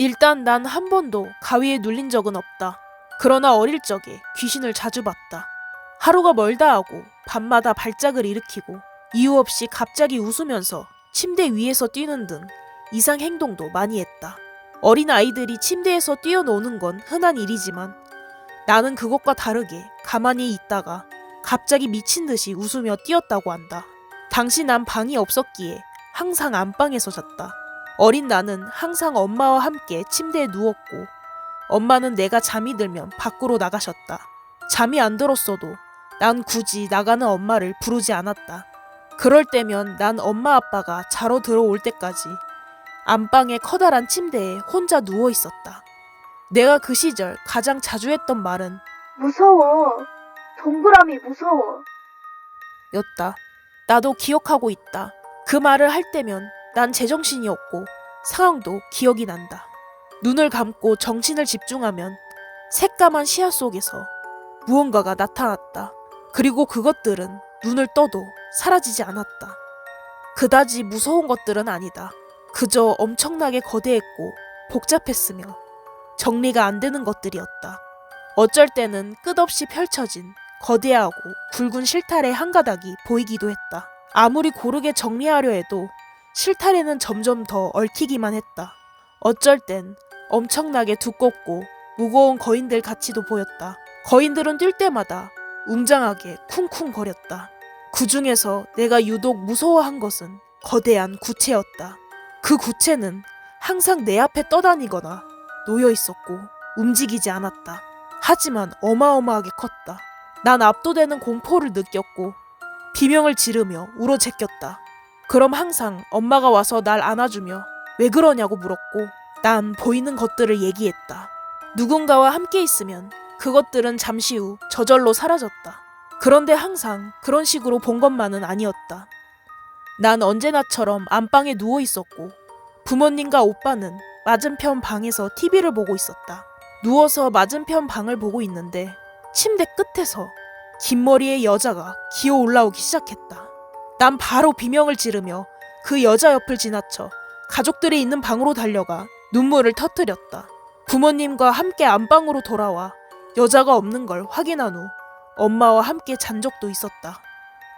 일단 난 한 번도 가위에 눌린 적은 없다. 그러나 어릴 적에 귀신을 자주 봤다. 하루가 멀다 하고 밤마다 발작을 일으키고 이유 없이 갑자기 웃으면서 침대 위에서 뛰는 등 이상 행동도 많이 했다. 어린 아이들이 침대에서 뛰어노는 건 흔한 일이지만 나는 그것과 다르게 가만히 있다가 갑자기 미친 듯이 웃으며 뛰었다고 한다. 당시 난 방이 없었기에 항상 안방에서 잤다. 어린 나는 항상 엄마와 함께 침대에 누웠고 엄마는 내가 잠이 들면 밖으로 나가셨다. 잠이 안 들었어도 난 굳이 나가는 엄마를 부르지 않았다. 그럴 때면 난 엄마 아빠가 자러 들어올 때까지 안방의 커다란 침대에 혼자 누워 있었다. 내가 그 시절 가장 자주 했던 말은 무서워. 동그라미 무서워. 였다. 나도 기억하고 있다. 그 말을 할 때면 난 제정신이었고 상황도 기억이 난다. 눈을 감고 정신을 집중하면 새까만 시야 속에서 무언가가 나타났다. 그리고 그것들은 눈을 떠도 사라지지 않았다. 그다지 무서운 것들은 아니다. 그저 엄청나게 거대했고 복잡했으며 정리가 안 되는 것들이었다. 어쩔 때는 끝없이 펼쳐진 거대하고 굵은 실타래 한 가닥이 보이기도 했다. 아무리 고르게 정리하려 해도 실타래는 점점 더 얽히기만 했다. 어쩔 땐 엄청나게 두껍고 무거운 거인들 같이도 보였다. 거인들은 뛸 때마다 웅장하게 쿵쿵거렸다. 그 중에서 내가 유독 무서워한 것은 거대한 구체였다. 그 구체는 항상 내 앞에 떠다니거나 놓여 있었고 움직이지 않았다. 하지만 어마어마하게 컸다. 난 압도되는 공포를 느꼈고 비명을 지르며 울어제꼈다. 그럼 항상 엄마가 와서 날 안아주며 왜 그러냐고 물었고 난 보이는 것들을 얘기했다. 누군가와 함께 있으면 그것들은 잠시 후 저절로 사라졌다. 그런데 항상 그런 식으로 본 것만은 아니었다. 난 언제나처럼 안방에 누워 있었고 부모님과 오빠는 맞은편 방에서 TV를 보고 있었다. 누워서 맞은편 방을 보고 있는데 침대 끝에서 긴 머리의 여자가 기어 올라오기 시작했다. 난 바로 비명을 지르며 그 여자 옆을 지나쳐 가족들이 있는 방으로 달려가 눈물을 터뜨렸다. 부모님과 함께 안방으로 돌아와 여자가 없는 걸 확인한 후 엄마와 함께 잔 적도 있었다.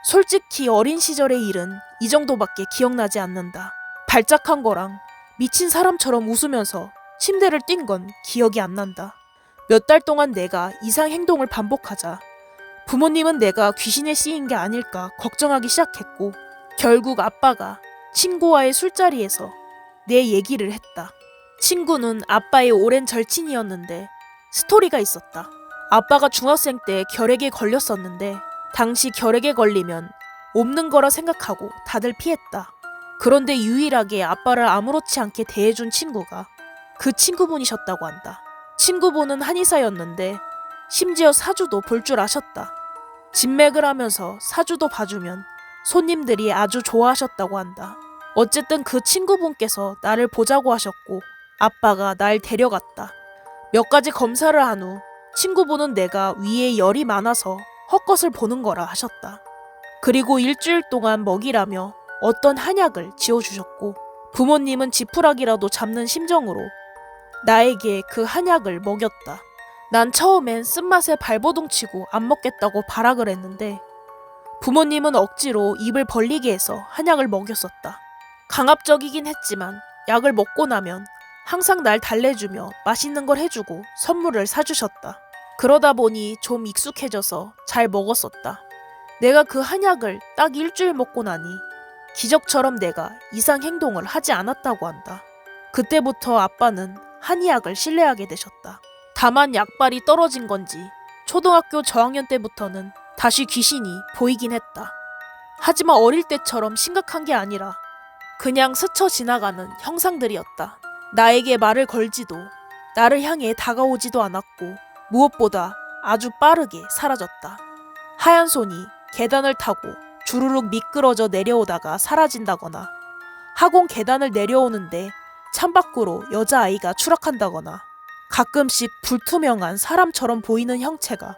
솔직히 어린 시절의 일은 이 정도밖에 기억나지 않는다. 발작한 거랑 미친 사람처럼 웃으면서 침대를 뛴 건 기억이 안 난다. 몇 달 동안 내가 이상 행동을 반복하자 부모님은 내가 귀신에 씌인 게 아닐까 걱정하기 시작했고 결국 아빠가 친구와의 술자리에서 내 얘기를 했다. 친구는 아빠의 오랜 절친이었는데 스토리가 있었다. 아빠가 중학생 때 결핵에 걸렸었는데 당시 결핵에 걸리면 없는 거라 생각하고 다들 피했다. 그런데 유일하게 아빠를 아무렇지 않게 대해준 친구가 그 친구분이셨다고 한다. 친구분은 한의사였는데 심지어 사주도 볼 줄 아셨다. 진맥을 하면서 사주도 봐주면 손님들이 아주 좋아하셨다고 한다. 어쨌든 그 친구분께서 나를 보자고 하셨고 아빠가 날 데려갔다. 몇 가지 검사를 한 후 친구분은 내가 위에 열이 많아서 헛것을 보는 거라 하셨다. 그리고 일주일 동안 먹이라며 어떤 한약을 지어주셨고 부모님은 지푸라기라도 잡는 심정으로 나에게 그 한약을 먹였다. 난 처음엔 쓴맛에 발버둥 치고 안 먹겠다고 발악을 했는데 부모님은 억지로 입을 벌리게 해서 한약을 먹였었다. 강압적이긴 했지만 약을 먹고 나면 항상 날 달래주며 맛있는 걸 해주고 선물을 사주셨다. 그러다 보니 좀 익숙해져서 잘 먹었었다. 내가 그 한약을 딱 일주일 먹고 나니 기적처럼 내가 이상 행동을 하지 않았다고 한다. 그때부터 아빠는 한의학을 신뢰하게 되셨다. 다만 약발이 떨어진 건지 초등학교 저학년 때부터는 다시 귀신이 보이긴 했다. 하지만 어릴 때처럼 심각한 게 아니라 그냥 스쳐 지나가는 형상들이었다. 나에게 말을 걸지도 나를 향해 다가오지도 않았고 무엇보다 아주 빠르게 사라졌다. 하얀 손이 계단을 타고 주르륵 미끄러져 내려오다가 사라진다거나 학원 계단을 내려오는데 창밖으로 여자아이가 추락한다거나 가끔씩 불투명한 사람처럼 보이는 형체가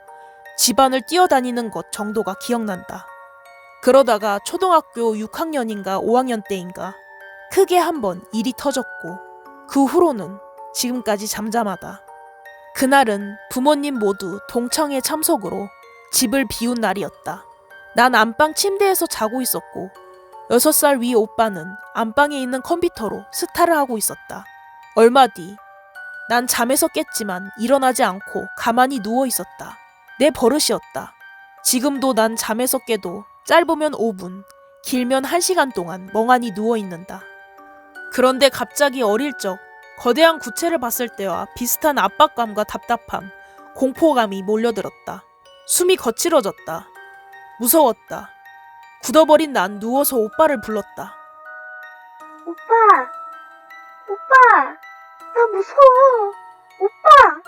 집안을 뛰어다니는 것 정도가 기억난다. 그러다가 초등학교 6학년인가 5학년 때인가 크게 한번 일이 터졌고 그 후로는 지금까지 잠잠하다. 그날은 부모님 모두 동창회 참석으로 집을 비운 날이었다. 난 안방 침대에서 자고 있었고 6살 위 오빠는 안방에 있는 컴퓨터로 스타를 하고 있었다. 얼마 뒤 난 잠에서 깼지만 일어나지 않고 가만히 누워 있었다. 내 버릇이었다. 지금도 난 잠에서 깨도 짧으면 5분, 길면 1시간 동안 멍하니 누워 있는다. 그런데 갑자기 어릴 적 거대한 구체를 봤을 때와 비슷한 압박감과 답답함, 공포감이 몰려들었다. 숨이 거칠어졌다. 무서웠다. 굳어버린 난 누워서 오빠를 불렀다. 오빠! 오빠! 나 무서워! 오빠!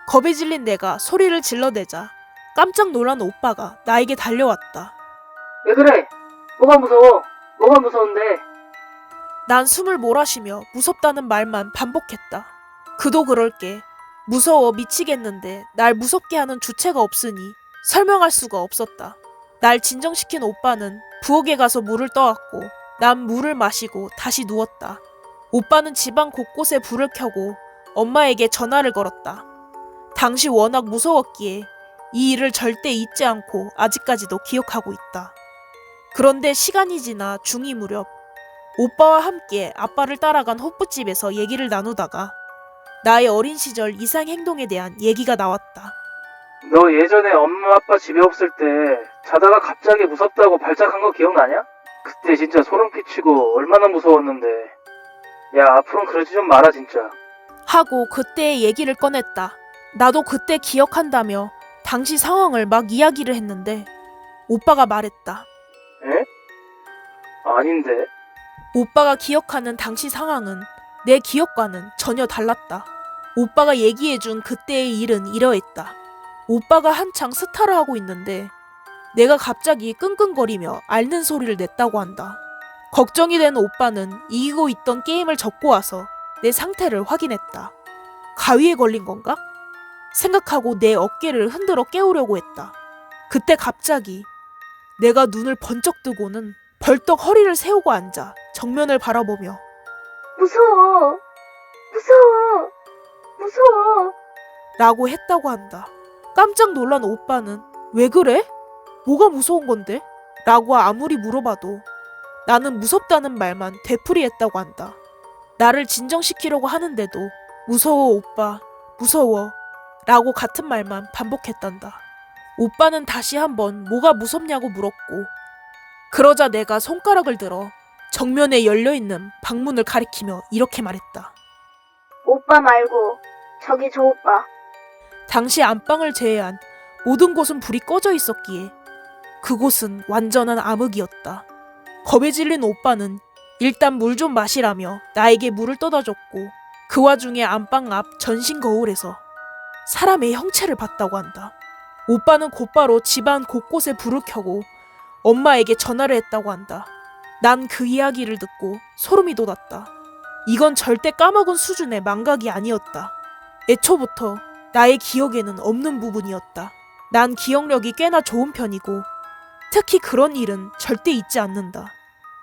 겁에 질린 내가 소리를 질러대자 깜짝 놀란 오빠가 나에게 달려왔다. 왜 그래? 뭐가 무서워? 뭐가 무서운데? 난 숨을 몰아쉬며 무섭다는 말만 반복했다. 그도 그럴게. 무서워 미치겠는데 날 무섭게 하는 주체가 없으니 설명할 수가 없었다. 날 진정시킨 오빠는 부엌에 가서 물을 떠왔고 난 물을 마시고 다시 누웠다. 오빠는 집안 곳곳에 불을 켜고 엄마에게 전화를 걸었다. 당시 워낙 무서웠기에 이 일을 절대 잊지 않고 아직까지도 기억하고 있다. 그런데 시간이 지나 중2 무렵 오빠와 함께 아빠를 따라간 호프집에서 얘기를 나누다가 나의 어린 시절 이상 행동에 대한 얘기가 나왔다. 너 예전에 엄마 아빠 집에 없을 때 자다가 갑자기 무섭다고 발작한 거 기억나냐? 그때 진짜 소름 끼치고 얼마나 무서웠는데. 야, 앞으로는 그러지 좀 마라 진짜. 하고 그때의 얘기를 꺼냈다. 나도 그때 기억한다며 당시 상황을 막 이야기를 했는데 오빠가 말했다. 에? 아닌데. 오빠가 기억하는 당시 상황은 내 기억과는 전혀 달랐다. 오빠가 얘기해준 그때의 일은 이러했다. 오빠가 한창 스타를 하고 있는데 내가 갑자기 끙끙거리며 앓는 소리를 냈다고 한다. 걱정이 된 오빠는 이기고 있던 게임을 접고 와서 내 상태를 확인했다. 가위에 걸린 건가? 생각하고 내 어깨를 흔들어 깨우려고 했다. 그때 갑자기 내가 눈을 번쩍 뜨고는 벌떡 허리를 세우고 앉아 정면을 바라보며 무서워! 무서워! 무서워! 라고 했다고 한다. 깜짝 놀란 오빠는 왜 그래? 뭐가 무서운 건데? 라고 아무리 물어봐도 나는 무섭다는 말만 되풀이했다고 한다. 나를 진정시키려고 하는데도 무서워 오빠, 무서워 라고 같은 말만 반복했단다. 오빠는 다시 한번 뭐가 무섭냐고 물었고 그러자 내가 손가락을 들어 정면에 열려있는 방문을 가리키며 이렇게 말했다. 오빠 말고 저기 저 오빠. 당시 안방을 제외한 모든 곳은 불이 꺼져 있었기에 그곳은 완전한 암흑이었다. 겁에 질린 오빠는 일단 물 좀 마시라며 나에게 물을 떠다 줬고 그 와중에 안방 앞 전신 거울에서 사람의 형체를 봤다고 한다. 오빠는 곧바로 집안 곳곳에 불을 켜고 엄마에게 전화를 했다고 한다. 난 그 이야기를 듣고 소름이 돋았다. 이건 절대 까먹은 수준의 망각이 아니었다. 애초부터 나의 기억에는 없는 부분이었다. 난 기억력이 꽤나 좋은 편이고 특히 그런 일은 절대 잊지 않는다.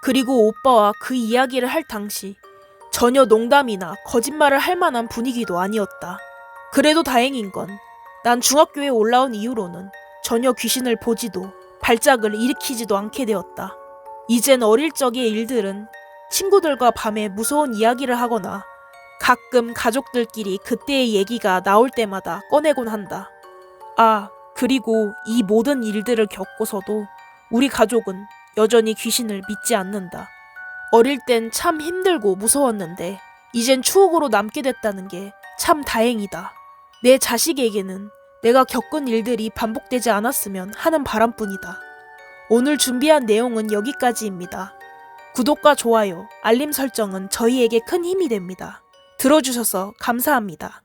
그리고 오빠와 그 이야기를 할 당시 전혀 농담이나 거짓말을 할 만한 분위기도 아니었다. 그래도 다행인 건 난 중학교에 올라온 이후로는 전혀 귀신을 보지도 발작을 일으키지도 않게 되었다. 이젠 어릴 적의 일들은 친구들과 밤에 무서운 이야기를 하거나 가끔 가족들끼리 그때의 얘기가 나올 때마다 꺼내곤 한다. 아, 그리고 이 모든 일들을 겪고서도 우리 가족은 여전히 귀신을 믿지 않는다. 어릴 땐 참 힘들고 무서웠는데 이젠 추억으로 남게 됐다는 게 참 다행이다. 내 자식에게는 내가 겪은 일들이 반복되지 않았으면 하는 바람뿐이다. 오늘 준비한 내용은 여기까지입니다. 구독과 좋아요, 알림 설정은 저희에게 큰 힘이 됩니다. 들어주셔서 감사합니다.